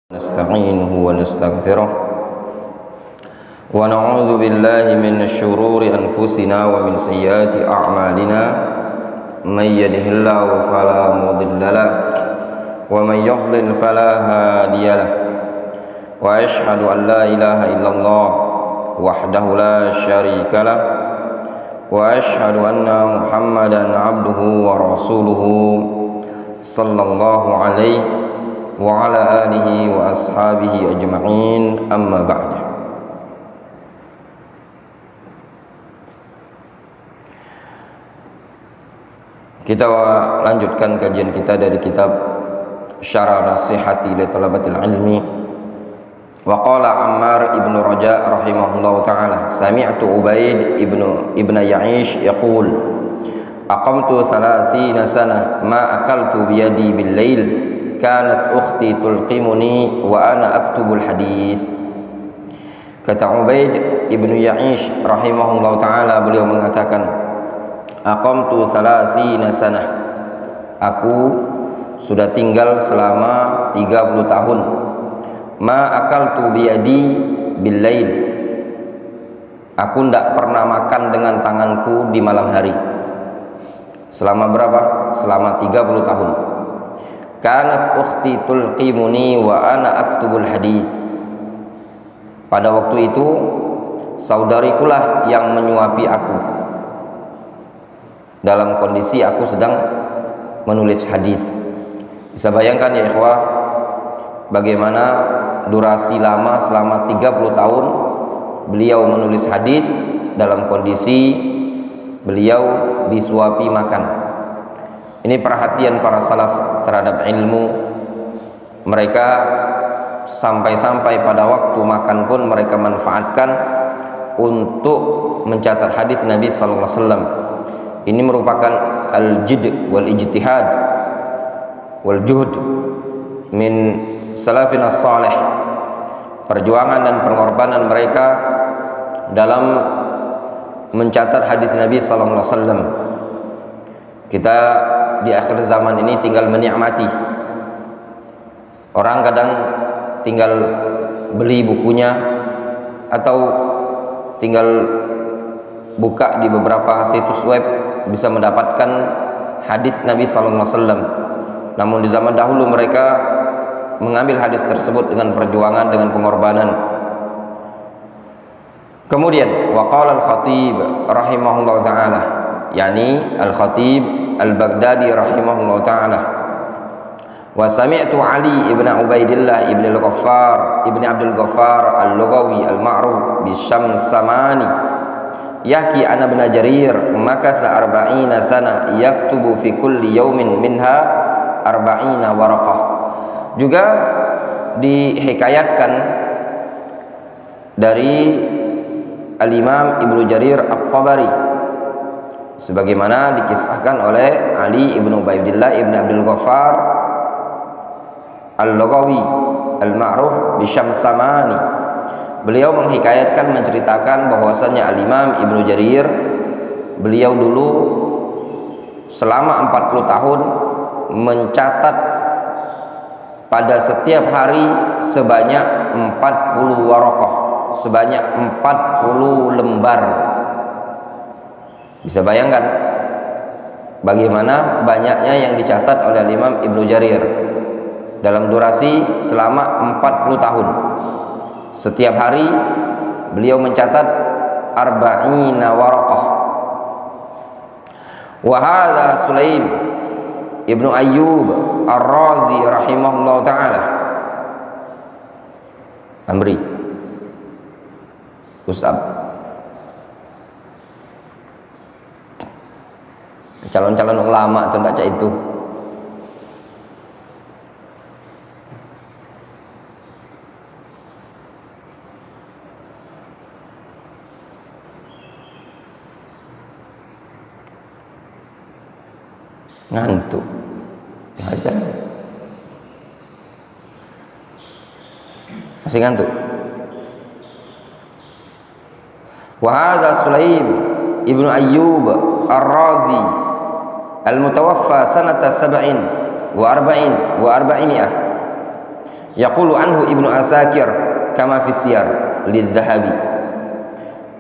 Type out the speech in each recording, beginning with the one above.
نستعينه ونستغفره ونعوذ بالله من شرور أنفسنا ومن سيئات أعمالنا من يهده الله فلا مضل له ومن يضلل فلا هادي له وأشهد أن لا إله إلا الله وحده لا شريك له وأشهد أن محمدا عبده ورسوله صلى الله عليه وعلى آله وأصحابه أجمعين أما بعد. Kita lanjutkan kajian kita dari kitab Syarah Nasihati li Talabatil Ilmi. Wa qala Ammar ibn Raja rahimahullahu ta'ala, sami'tu Ubaid ibn Ya'ish yaqul aqamtu 30 sanah ma akaltu biyadi bil lail kanat ukhti tulqimuni wa ana aktubul hadis. Kata Ubaid ibn Ya'ish rahimahullah ta'ala, beliau mengatakan, aqamtu 30 sanah, aku sudah tinggal selama 30 tahun, ma akaltu biyadi bil lail, aku tidak pernah makan dengan tanganku di malam hari. Selama berapa? Selama 30 tahun. Kanat ukhti tulqimuni wa ana aktubul hadis. Pada waktu itu saudarikulah yang menyuapi aku dalam kondisi aku sedang menulis hadis. Bisa bayangkan ya ikhwah, bagaimana durasi lama selama 30 tahun beliau menulis hadis dalam kondisi beliau disuapi makan. Ini perhatian para salaf terhadap ilmu. Mereka sampai-sampai pada waktu makan pun mereka manfaatkan untuk mencatat hadis Nabi sallallahu alaihi wasallam. Ini merupakan al-jidd wal ijtihad wal juhd min salafina salih, perjuangan dan pengorbanan mereka dalam mencatat hadis Nabi sallallahu alaihi wasallam. Kita di akhir zaman ini tinggal menikmati. Orang kadang tinggal beli bukunya atau tinggal buka di beberapa situs web bisa mendapatkan hadis Nabi sallallahu alaihi wasallam. Namun di zaman dahulu mereka mengambil hadis tersebut dengan perjuangan, dengan pengorbanan. Kemudian waqala al-Khatib rahimahullah ta'ala, yakni al-Khatib al-Baghdadi rahimahullah ta'ala, wa sami'tu Ali ibn Ubaidillah ibn al-Ghaffar ibn Abdul Ghaffar al-Lughawi al-ma'ruf bisyamsamani yahki anna ibn Jarir makatha 40 sana yaktubu fi kulli yawmin minha 40 waraqah. Juga dihikayatkan dari Al-Imam Ibnu Jarir At-Tabari sebagaimana dikisahkan oleh Ali ibn Ubaidillah ibn Abdul Ghaffar Al-Lughawi Al-Ma'ruf bisyamsamani. Beliau menghikayatkan, menceritakan bahwasanya Al-Imam Ibnu Jarir, beliau dulu selama 40 tahun mencatat pada setiap hari sebanyak 40 waraqah, sebanyak 40 lembar. Bisa bayangkan bagaimana banyaknya yang dicatat oleh Imam Ibnu Jarir dalam durasi selama 40 tahun. Setiap hari beliau mencatat 40 waraqah. Wa hadza Sulaim Ibnu Ayyub Ar-Razi rahimahullah ta'ala. Amri Ustaz, calon-calon ulama itu baca itu. Ngantuk aja, masih ngantuk. Wa hadza Sulaim ibnu Ayyub Ar-Razi al-mutawaffa sanata 47 wa 400 Yaqulu anhu Ibnu Asakir kama fi Siyar lidz-Dzahabi.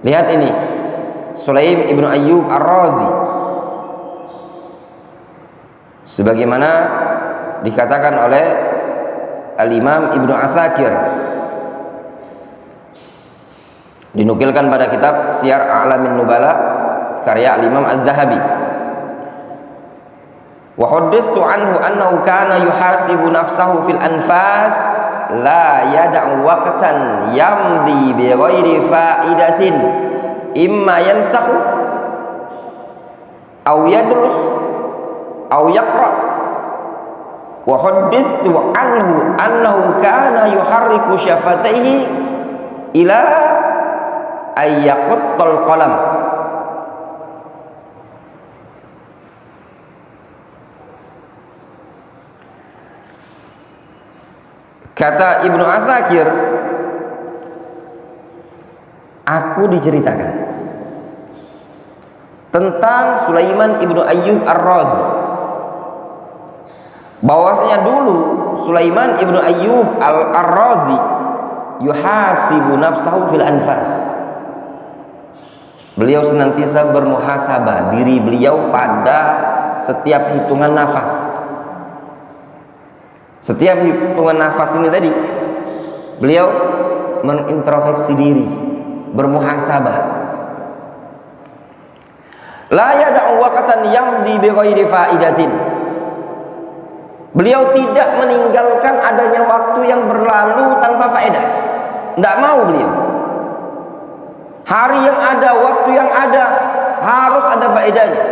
Lihat ini, Sulaim Ibnu Ayyub Ar-Razi, sebagaimana dikatakan oleh Al-Imam Ibnu Asakir, dinukilkan pada kitab Siyar A'lamin Nubala karya Al-Imam Az-Zahabi. Wa haddatsu anhu annahu kana yuhasibu nafsahu fil anfas la yad'u waqtan yamdi bi ghairi fa'idatin imma yansakhu aw yadrus aw yaqra. Wa haddatsu anhu annahu kana yuharriku syafataihi ila ayyaquttal qalam. Kata Ibnu Asakir, aku diceritakan tentang Sulaiman Ibnu Ayyub Ar-Razi, bahwasanya dulu Sulaiman Ibnu Ayyub Ar-Razi yuhasibu nafsahu fil anfas. Beliau senantiasa bermuhasabah diri beliau pada setiap hitungan nafas. Setiap hitungan nafas ini tadi, beliau mengintrospeksi diri, bermuhasabah. La yada'u waqtan yamdi bi ghairi fa'idatin. Beliau tidak meninggalkan adanya waktu yang berlalu tanpa faedah. Tidak mau beliau. Hari yang ada, waktu yang ada, harus ada faedahnya,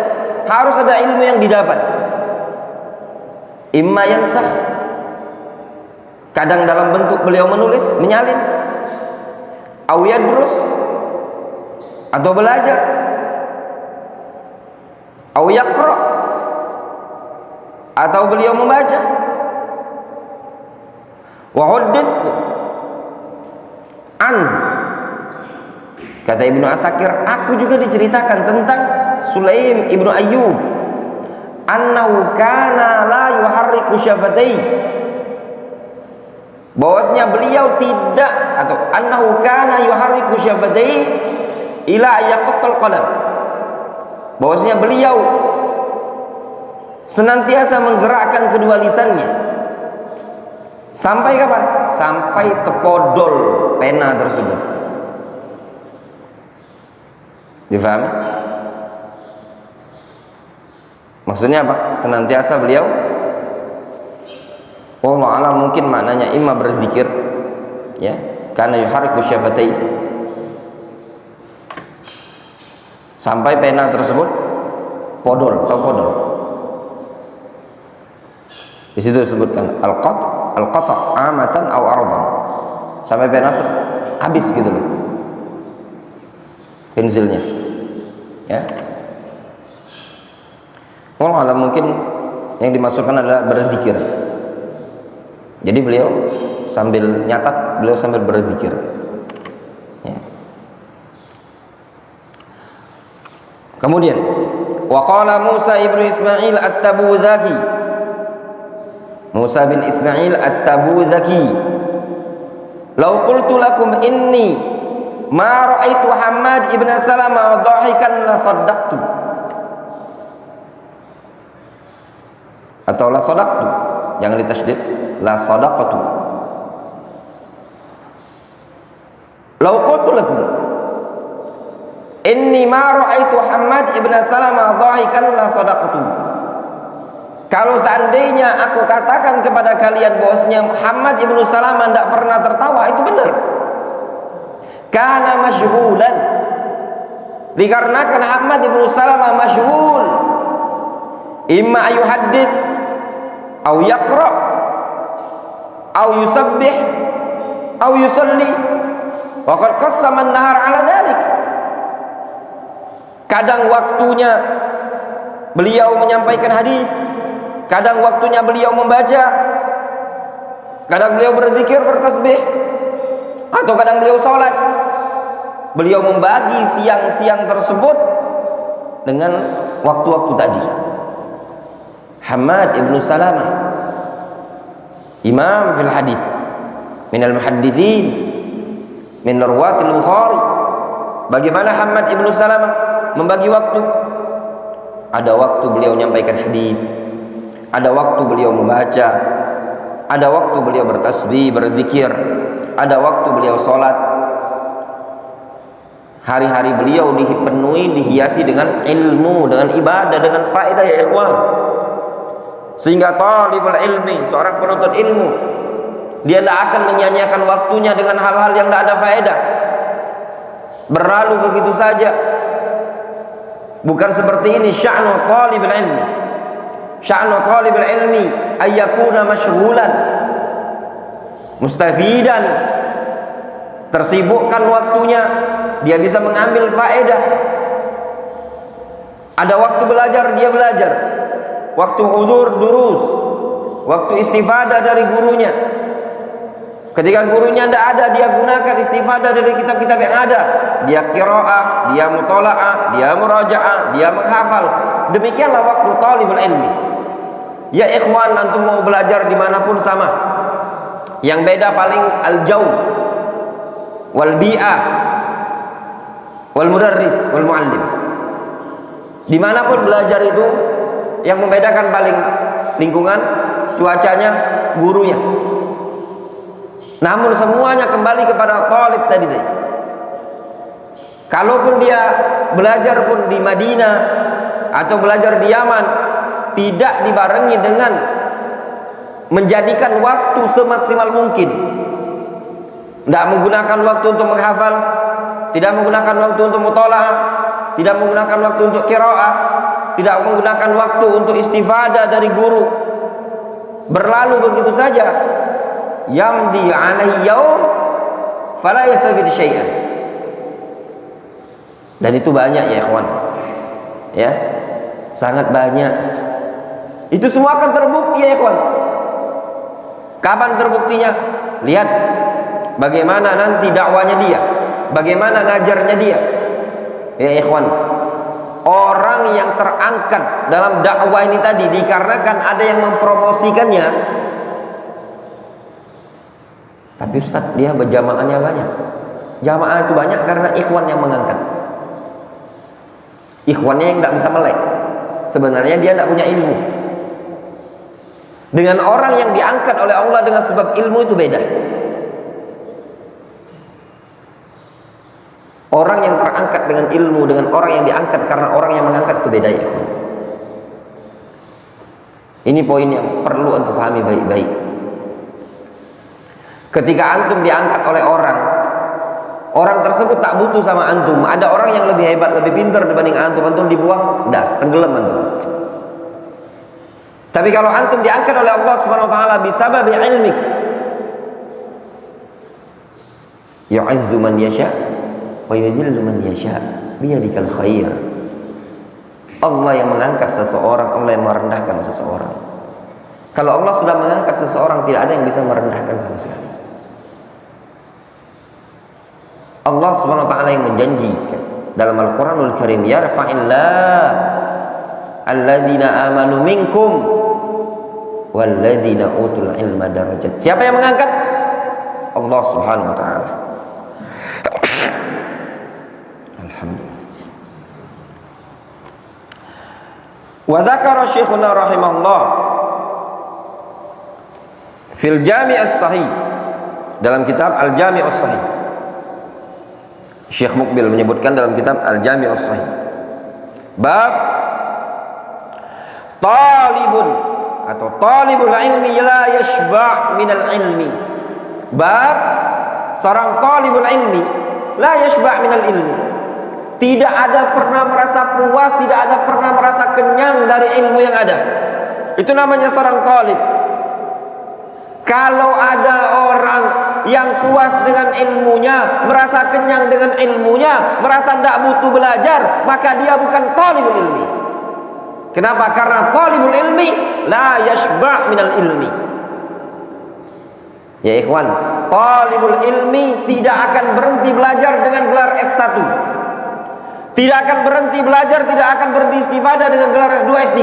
harus ada ilmu yang didapat. Imma yansakh, kadang dalam bentuk beliau menulis, menyalin, aw yadrus, atau belajar, aw yaqra, atau beliau membaca. Wa haddatsu an, kata Ibnu Asakir, aku juga diceritakan tentang Sulaim Ibnu Ayyub annahu kana la yuharriku syafatai, bahwasanya beliau tidak, atau annahu kana yuharriku syafatai ila yaqtal qalam, bahwasanya beliau senantiasa menggerakkan kedua lisannya sampai kapan? Sampai terpodol pena tersebut. Difahami? Maksudnya apa? Senantiasa beliau, Allah alam, mungkin maknanya imma berzikir, ya, karena yuhariku syafatai, sampai pena tersebut podol, atau podol. Di situ disebutkan al-qata' amatan aw ardan, sampai pena habis gitu loh pensilnya, ya. Allah alam, mungkin yang dimasukkan adalah berzikir. Jadi beliau sambil nyatat, beliau sambil berzikir, ya. Kemudian waqala Musa ibnu Ismail At-Tabuzaki, Musa bin Ismail At-Tabuzaki, "Lau qultu lakum inni ma ra'aitu Hammad ibn Salama dhahikan la saddaqtu." Atau la sadaqtu, jangan ditasydid, la sadaqtu. "Lau qultu lakum inni ma ra'aitu Hammad ibn Salama dhahikan la sadaqtu." Kalau seandainya aku katakan kepada kalian bahwasanya Muhammad ibnu Salamah tidak pernah tertawa, itu benar. Karena masyhulan, dikarenakan Muhammad ibnu Salamah masyhul, imma ayuhaddits, au yaqra, au yusabbih, au yusalli, wa qad qassama an-nahar ala dzalik. Kadang waktunya beliau menyampaikan hadis, kadang waktunya beliau membaca, kadang beliau berzikir, bertasbih, atau kadang beliau sholat. Beliau membagi siang-siang tersebut dengan waktu-waktu tadi. Hammad ibnu Salamah, imam fil hadis, minal muhadditsin min rawatil Bukhari. Bagaimana Hammad ibnu Salamah membagi waktu? Ada waktu beliau menyampaikan hadis, ada waktu beliau membaca, ada waktu beliau bertasbih, berzikir, ada waktu beliau sholat. Hari-hari beliau dipenuhi, dihiasi dengan ilmu, dengan ibadah, dengan faedah ya ikhwan. Sehingga talibul ilmi, seorang penuntut ilmu, dia tidak akan menyia-nyiakan waktunya dengan hal-hal yang tidak ada faedah, berlalu begitu saja. Bukan seperti ini sya'nu talibul ilmi. Sya'nu talibul ilmi ayyakuna masyghulan mustafidan, tersibukkan waktunya, dia bisa mengambil faedah. Ada waktu belajar, dia belajar. Waktu hudur durus, waktu istifadah dari gurunya. Ketika gurunya tidak ada, dia gunakan istifadah dari kitab-kitab yang ada. Dia qiraah, dia mutola'ah, dia murajaah, dia menghafal. Demikianlah waktu talibul ilmi. Ya ikhwan, antum mau belajar dimanapun sama. Yang beda paling al-jaw wal bi'ah wal mudarris wal muallim. Dimanapun belajar itu, yang membedakan paling lingkungan, cuacanya, gurunya. Namun semuanya kembali kepada talib tadi. Kalaupun dia belajar pun di Madinah atau belajar di Yaman, tidak dibarengi dengan menjadikan waktu semaksimal mungkin. Tidak menggunakan waktu untuk menghafal, tidak menggunakan waktu untuk mutola'ah, tidak menggunakan waktu untuk qiraah, tidak menggunakan waktu untuk istifadah dari guru. Berlalu begitu saja. Yamdi alaihi yaum fala yastafid syai'an. Dan itu banyak ya ikhwan. Ya. Sangat banyak. Itu semua akan terbukti ya ikhwan. Kapan terbuktinya? Lihat bagaimana nanti dakwanya dia, bagaimana ngajarnya dia. Ya ikhwan, orang yang terangkat dalam dakwah ini tadi dikarenakan ada yang mempromosikannya. Tapi Ustaz, dia berjamaahnya banyak. Jamaah itu banyak karena ikhwan yang mengangkat. Ikhwannya yang tidak bisa melek. Sebenarnya dia tidak punya ilmu. Dengan orang yang diangkat oleh Allah dengan sebab ilmu itu beda. Orang yang terangkat dengan ilmu dengan orang yang diangkat karena orang yang mengangkat itu beda ya. Ini poin yang perlu antum pahami baik-baik. Ketika antum diangkat oleh orang, orang tersebut tak butuh sama antum. Ada orang yang lebih hebat, lebih pintar dibanding antum. Antum dibuang, dah tenggelam antum. Tapi kalau antum diangkat oleh Allah Subhanahu wa taala bisababi ilmik, yu'izzu man yasha wa yudhillu man yasha biyadikal khair. Allah yang mengangkat seseorang, Allah yang merendahkan seseorang. Kalau Allah sudah mengangkat seseorang, tidak ada yang bisa merendahkan sama sekali. Allah Subhanahu wa taala yang menjanjikan dalam Al-Qur'anul Karim, yarfa'illah alladzina amanu minkum walladzina utul ilma darajat. Siapa yang mengangkat? Allah Subhanahu wa taala. Alhamdulillah. Wa dzakara Syekhuna rahimahullah fil Jami' as-Sahih, dalam kitab Al-Jami' as-Sahih. Syekh Mukbil menyebutkan dalam kitab Al-Jami' as-Sahih, bab talibun atau talibul ilmi la yashba' minal ilmi. Bab seorang talibul ilmi la yashba' minal ilmi, tidak ada pernah merasa puas, tidak ada pernah merasa kenyang dari ilmu yang ada. Itu namanya seorang talib. Kalau ada orang yang puas dengan ilmunya, merasa kenyang dengan ilmunya, merasa tidak butuh belajar, maka dia bukan talibul ilmi. Kenapa? Karena talibul ilmi la yashba' minal ilmi. Ya ikhwan, talibul ilmi tidak akan berhenti belajar dengan gelar S1. Tidak akan berhenti belajar, tidak akan berhenti istifadah dengan gelar S2, S3.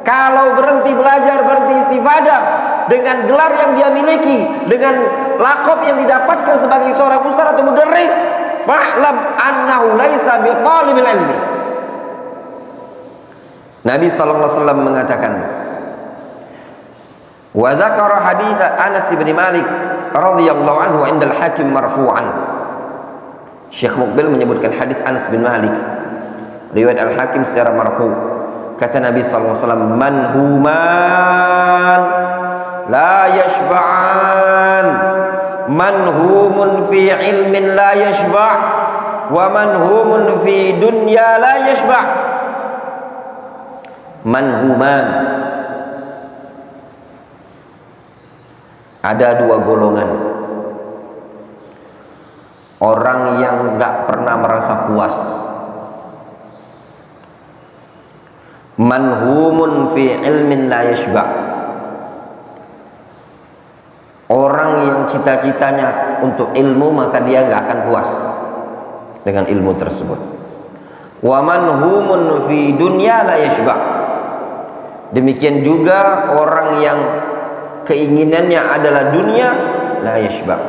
Kalau berhenti belajar, berhenti istifadah, dengan gelar yang dia miliki, dengan laqab yang didapatkan sebagai seorang ustaz atau mudarris, fa'lam annahu laisa bi talibil ilmi. Nabi sallallahu alaihi wasallam mengatakan, wa dzakara hadits Anas bin Malik radhiyallahu anhu 'inda al-Hakim marfu'an. Syekh Muqbil menyebutkan hadis Anas bin Malik riwayat Al-Hakim secara marfu'. Kata Nabi sallallahu alaihi wasallam, man human la yashba'an, man humun fi ilmin la yashba' wa man humun fi dunya la yashba'. Man human, ada dua golongan orang yang tidak pernah merasa puas. Manhumun fi ilmin la yashba', orang yang cita-citanya untuk ilmu maka dia nggak akan puas dengan ilmu tersebut. Wa manhumun fi dunya la yashba', demikian juga orang yang keinginannya adalah dunia, la yashba',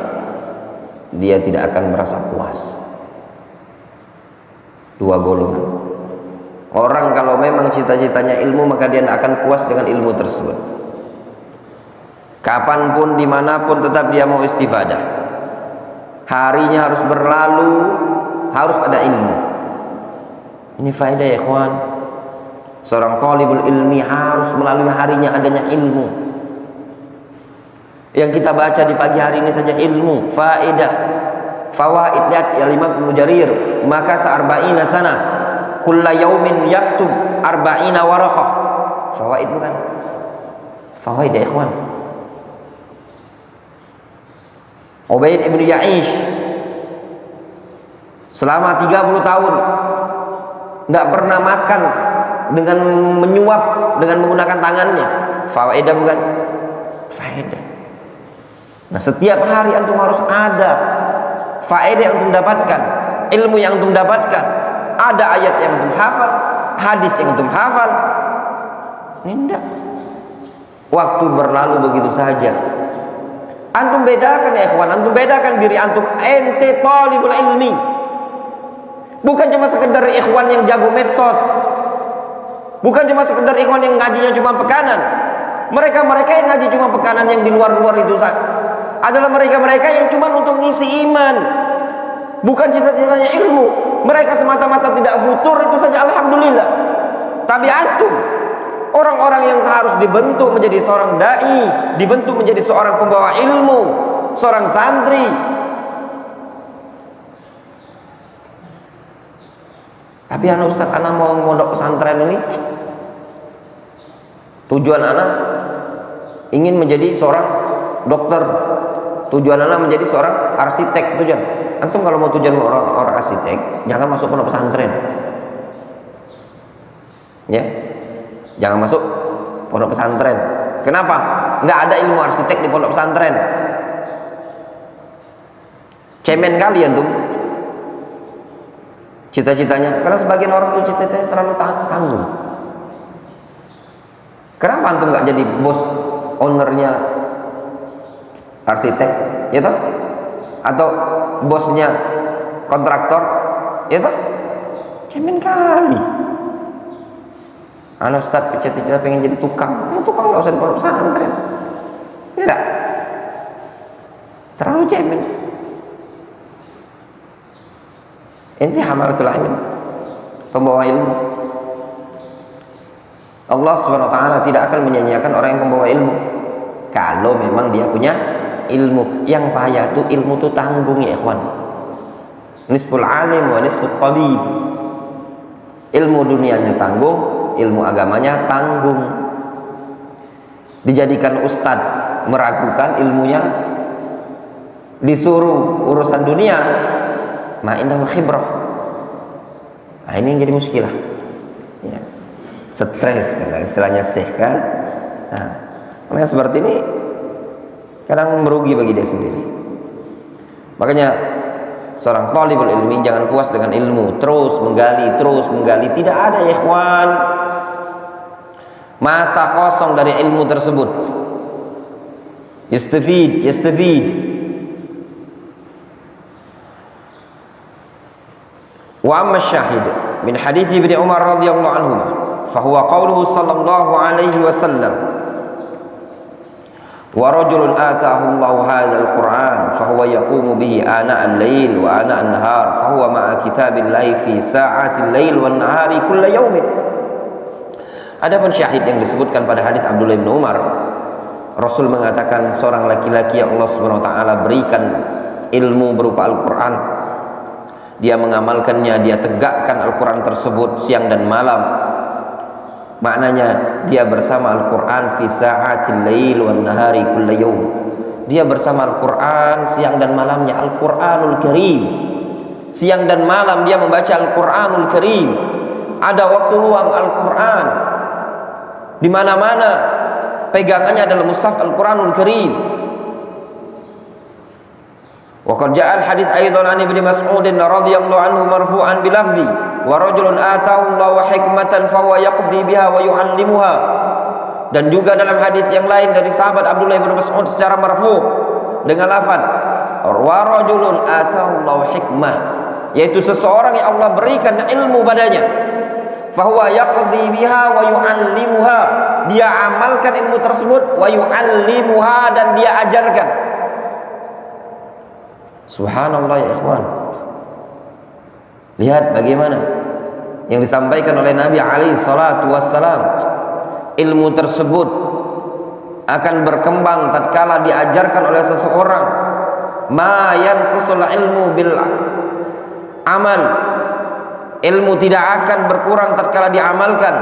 dia tidak akan merasa puas. Dua golongan orang, kalau memang cita-citanya ilmu maka dia tidak akan puas dengan ilmu tersebut. Kapanpun, dimanapun, tetap dia mau istifadah. Harinya harus berlalu, harus ada ilmu. Ini faedah ya ikhwan. Seorang talibul ilmi harus melalui harinya adanya ilmu. Yang kita baca di pagi hari ini saja ilmu, faedah, fawaid. Lihat ya Imam Ibnu Jarir, maka arba'ina sana kulla yaumin yaktub arba'ina waraqah. Fawaid bukan? Fawaid ya ikhwan. Ubaid ibn Ya'ish selama 30 tahun tidak pernah makan dengan menyuap, dengan menggunakan tangannya. Faedah bukan? Faedah. Nah, setiap hari antum harus ada faedah yang antum dapatkan, ilmu yang antum dapatkan. Ada ayat yang antum hafal, hadis yang antum hafal. Ini enggak. Waktu berlalu begitu saja. Antum bedakan ya ikhwan, antum bedakan diri antum, ente talibul ilmi. Bukan cuma sekedar ikhwan yang jago medsos. Bukan cuma sekedar ikhwan yang ngajinya cuma pekanan. Mereka-mereka yang ngaji cuma pekanan yang di luar-luar itu adalah mereka-mereka yang cuma untuk ngisi iman. Bukan cita-citanya ilmu. Mereka semata-mata tidak futur, itu saja alhamdulillah. Tapi antum, orang-orang yang harus dibentuk menjadi seorang dai, dibentuk menjadi seorang pembawa ilmu, seorang santri. Tapi anak Ustaz, anak mau mondok pesantren ini, tujuan anak ingin menjadi seorang dokter, tujuan anak menjadi seorang arsitek. Tujuan antum kalau mau tujuan orang arsitek, jangan masuk pondok pesantren. Ya, jangan masuk pondok pesantren. Kenapa? Nggak ada ilmu arsitek di pondok pesantren. Cemen kali antum cita-citanya, karena sebagian orang tuh cita-citanya terlalu tanggung. Kenapa antum nggak jadi bos, ownernya arsitek, ya toh? Atau bosnya kontraktor, ya toh? Cemen kali. Anak Ustaz cita-cita pengen jadi tukang, tukang nggak usah di pondok pesantren, tidak. Terlalu cemen. Inti hamalatul ilm, pembawa ilmu. Allah SWT tidak akan menyanyiakan orang yang membawa ilmu kalau memang dia punya ilmu. Yang payah itu ilmu itu tanggung ya ikhwan. Nisful alim wa nisful tabib. Ilmu dunianya tanggung, ilmu agamanya tanggung. Dijadikan ustadz meragukan ilmunya, disuruh urusan dunia, ma'indahu khibrah. Nah, ini yang jadi muskilah ya. Stres kan, istilahnya syekh kan. Nah, karena seperti ini kadang merugi bagi dia sendiri. Makanya seorang talibul ilmi jangan puas dengan ilmu, terus menggali. Tidak ada ya ikhwan masa kosong dari ilmu tersebut. yastafid. Wa amma syahid min hadits Ibnu Umar radhiyallahu anhu fa huwa qauluhu sallallahu alaihi wasallam wa rajulun ataahu Allahu hadzal Qur'an fa huwa yaqumu bihi ana al-lail wa ana an-nahar fa huwa ma'a kitabillahi fi sa'atil lail wan nahari kull yaumin. Adapun syahid yang disebutkan pada hadis Abdullah bin Umar, Rasul mengatakan seorang laki-laki yang Allah Subhanahu wa taala berikan ilmu berupa Al-Qur'an, dia mengamalkannya, dia tegakkan Al-Quran tersebut siang dan malam. Maknanya dia bersama Al-Quran fi sa'atil lail wan nahari kulla yawm. Dia bersama Al-Quran siang dan malamnya, Al-Quranul Karim. Siang dan malam dia membaca Al-Quranul Karim. Ada waktu luang Al-Quran. Di mana-mana pegangannya adalah mushaf Al-Quranul Karim. Wa qad ja'a al-hadits aidan an Ibnu Mas'ud radhiyallahu anhu marfu'an bilafzi wa rajulun ataahu Allahu hikmatan fa huwa yaqdi biha wa yu'allimuha. Dan juga dalam hadis yang lain dari sahabat Abdullah bin Mas'ud secara marfu' dengan lafaz wa rajulun ataahu Allahu hikmah, yaitu seseorang yang Allah berikan ilmu padanya, fa huwa yaqdi biha wa yu'allimuha, dia amalkan ilmu tersebut, wa yu'allimuha, dan dia ajarkan. Subhanallah ya ikhwan. Lihat bagaimana yang disampaikan oleh Nabi alaihi salatu wassalam. Ilmu tersebut akan berkembang tatkala diajarkan oleh seseorang. Ma yanqusul ilmu bil amal. Ilmu tidak akan berkurang tatkala diamalkan.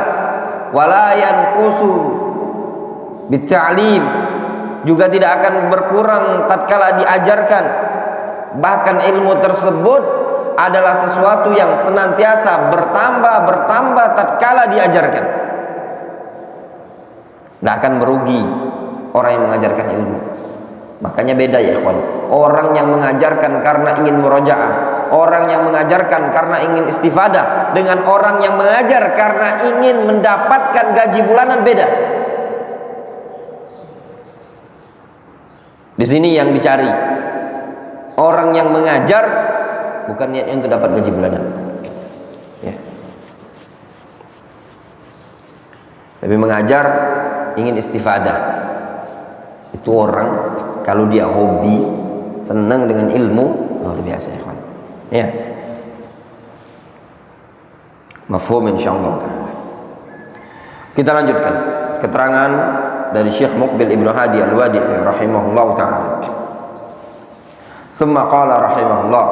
Wala yanqusu bit ta'lim, juga tidak akan berkurang tatkala diajarkan. Bahkan ilmu tersebut adalah sesuatu yang senantiasa bertambah tatkala diajarkan. Tidak akan merugi orang yang mengajarkan ilmu. Makanya beda ya ikhwan. Orang yang mengajarkan karena ingin murojaah, orang yang mengajarkan karena ingin istifadah, dengan orang yang mengajar karena ingin mendapatkan gaji bulanan, beda. Di sini yang dicari orang yang mengajar bukan niatnya untuk dapat gaji bulanan, ya. Tapi mengajar ingin istifadah. Itu orang kalau dia hobi, senang dengan ilmu, luar biasa ya, ya. Mafhum insyaallah. Kita lanjutkan keterangan dari Syekh Muqbil Ibnu Hadi Al-Wadi'i rahimahullahu taala. Summa qala rahimahullah,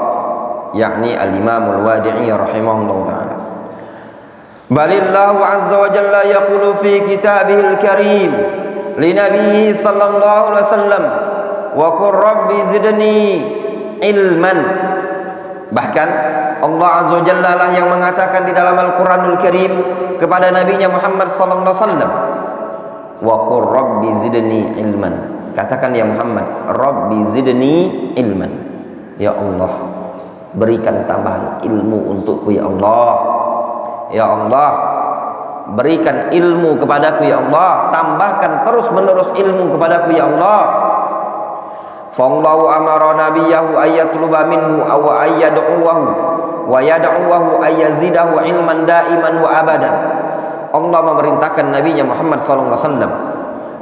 yakni al-Imam Al-Wadi'i rahimahullah ta'ala, balillahu azza wa jalla yaqulu fi kitabihil karim li nabiyhi sallallahu alaihi wasallam wa qur rabbi zidni ilman. Bahkan Allah azza wa jalla lah yang mengatakan di dalam Al-Quranul Karim kepada nabinya Muhammad sallallahu alaihi wasallam, wa qur rabbi zidni ilman. Katakan ya Muhammad, Rabbi zidni ilman. Ya Allah, berikan tambahan ilmu untukku ya Allah. Ya Allah, berikan ilmu kepadaku ya Allah. Tambahkan terus menerus ilmu kepadaku ya Allah. Fallahu amara nabiyahu ayatluba minhu aw ayyad'uhu wa yad'uhu ayyazidahu ilman daiman wa abadan. Allah memerintahkan nabinya Muhammad sallallahu alaihi wasallam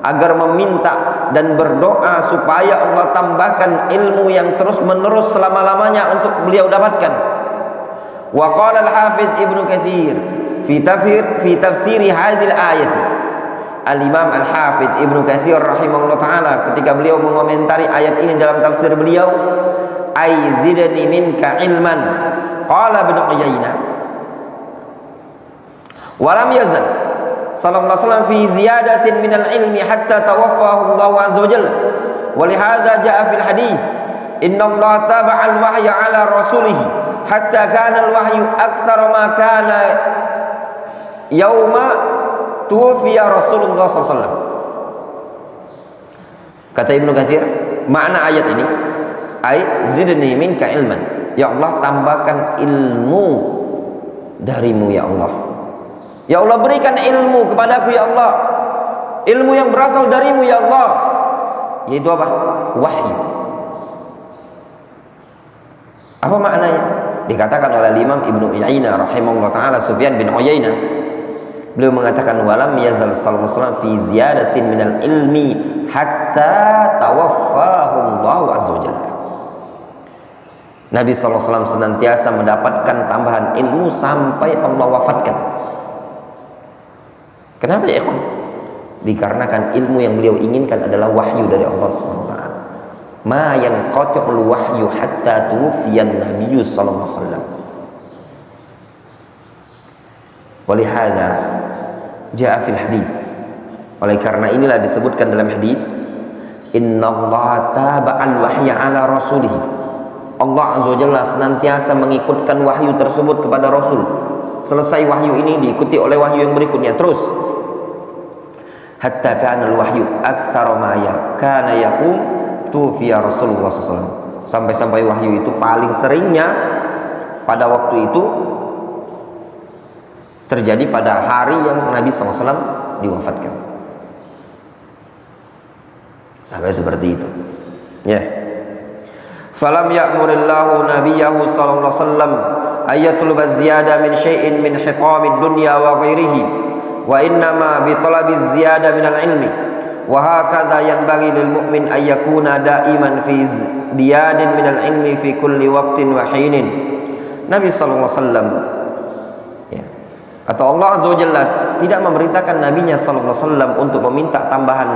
agar meminta dan berdoa supaya Allah tambahkan ilmu yang terus menerus selama-lamanya untuk beliau dapatkan. Wa qala al-Hafiz Ibnu Katsir fi tafsir hadhil ayati. Al-Imam Al-Hafiz Ibnu Katsir rahimahullah taala ketika beliau mengomentari ayat ini dalam tafsir beliau, ay zidni minka ilman. Qala Ibnu Uyainah wa lam yazal sallallahu alaihi wasallam fi ziyadatin minal ilmi hatta tawaffahu Allah azza wa jalla. Wa lihadza jaa fil hadits inna Allah taba'a al-wahya ala rasulih hatta kana al-wahyu aktsara ma kana yauma tuwfiya Rasulullah sallallahu alaihi wasallam. Kata Ibnu Katsir, makna ayat ini ay zidni minka ilman, ya Allah tambahkan ilmu darimu ya Allah. Ya Allah, berikan ilmu kepadaku ya Allah, ilmu yang berasal darimu ya Allah. yaitu apa? Wahyu. Apa maknanya? Dikatakan oleh Imam Ibnu Uyainah rahimahullah taala, Sufyan bin Uyainah, beliau mengatakan walam yazal sallallahu alaihi wasallam fi ziyadatin minal ilmi hatta tawaffahu Allah azza wajalla. Nabi sallallahu alaihi wasallam senantiasa mendapatkan tambahan ilmu sampai Allah wafatkan. Kenapa ya ikhwan? Dikarenakan ilmu yang beliau inginkan adalah wahyu dari Allah Subhanahu wa taala. Ma yanqati'ul wahyu hatta tuwfiyan nabiyyu sallallahu alaihi wasallam. Walihada jaa fil hadis. Oleh karena inilah disebutkan dalam hadis, innallaha taba'al wahya ala rasulih. Allah azza wajalla senantiasa mengikutkan wahyu tersebut kepada Rasul. Selesai wahyu ini diikuti oleh wahyu yang berikutnya terus. Hatta kana al-wahyu aktsara ma kana yaqum tufiya Rasulullah SAW. Sampai-sampai wahyu itu paling seringnya pada waktu itu terjadi pada hari yang Nabi SAW diwafatkan. Sampai seperti itu. Ya. Falam ya'murillahu nabiyahu sallallahu alaihi wasallam ayatul baziyada min syai'in min hitamid dunya wa ghairihi wa innama bi talabiz ziyada min al-ilmi. Wa hakadha yanbaghi lil mu'min ay yakuna da'iman fi ziyadin min al-ilmi fi kulli waqtin wa hinin. Nabi sallallahu alaihi wasallam, ya, atau Allah azza wajalla tidak memerintahkan nabinya sallallahu alaihi wasallam untuk meminta tambahan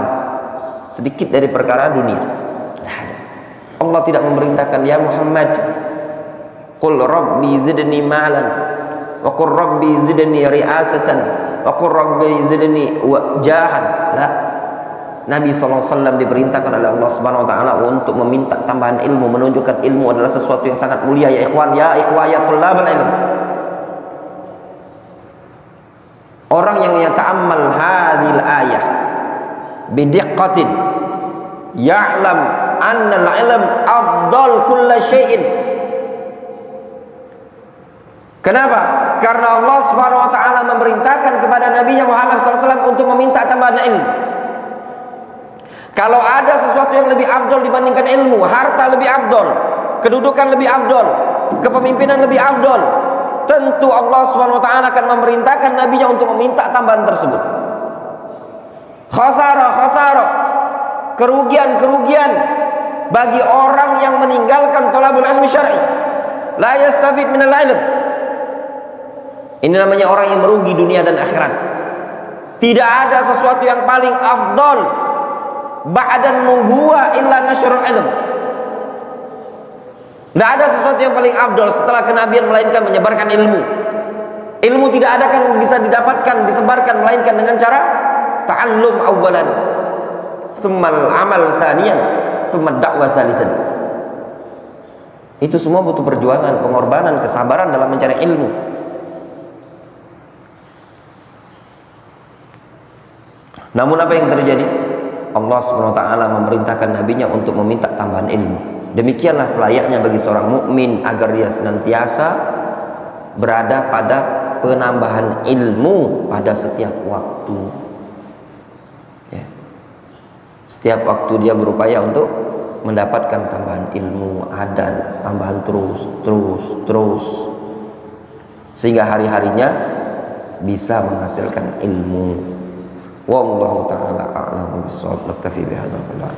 sedikit dari perkara dunia. Tidak ada. Allah tidak memerintahkan ya Muhammad qul rabbi zidni malan wa qul rabbi zidni ri'asatan wa qul rabbi zidni jahan. La. Nabi SAW diperintahkan oleh Allah Subhanahu wa taala untuk meminta tambahan ilmu, menunjukkan ilmu adalah sesuatu yang sangat mulia ya ikhwan, ya ikhwayatul ilm. Orang yang yata'ammal hadhil ayah bidiqqatin ya'lam anna al-ilm afdal kulla syai'in. Kenapa? Karena Allah Subhanahu wa taala memerintahkan kepada Nabi Muhammad SAW untuk meminta tambahan ilmu. Kalau ada sesuatu yang lebih afdol dibandingkan ilmu, harta lebih afdol, kedudukan lebih afdol, kepemimpinan lebih afdol, tentu Allah Subhanahu wa taala akan memerintahkan nabinya untuk meminta tambahan tersebut. Khasara, kerugian bagi orang yang meninggalkan thalabul ilmi syar'i. La yastafid minal ilm. Ini namanya orang yang merugi dunia dan akhirat. Tidak ada sesuatu yang paling afdol ba'dan nubuwah illa nasyrul ilm. Tidak ada sesuatu yang paling afdol setelah kenabian melainkan menyebarkan ilmu. Ilmu tidak ada kan bisa didapatkan, disebarkan melainkan dengan cara ta'allum awwalan, tsummal amal tsaniyan, tsumma da'wah tsalisan. Itu semua butuh perjuangan, pengorbanan, kesabaran dalam mencari ilmu. Namun apa yang terjadi? Allah SWT memerintahkan nabinya untuk meminta tambahan ilmu. Demikianlah selayaknya bagi seorang mukmin agar dia senantiasa berada pada penambahan ilmu pada setiap waktu. Ya. Setiap waktu dia berupaya untuk mendapatkan tambahan ilmu, ada tambahan terus, sehingga hari-harinya bisa menghasilkan ilmu. Wallahu ta'ala a'lamu bishawab. Naktafi bihadzal qadar.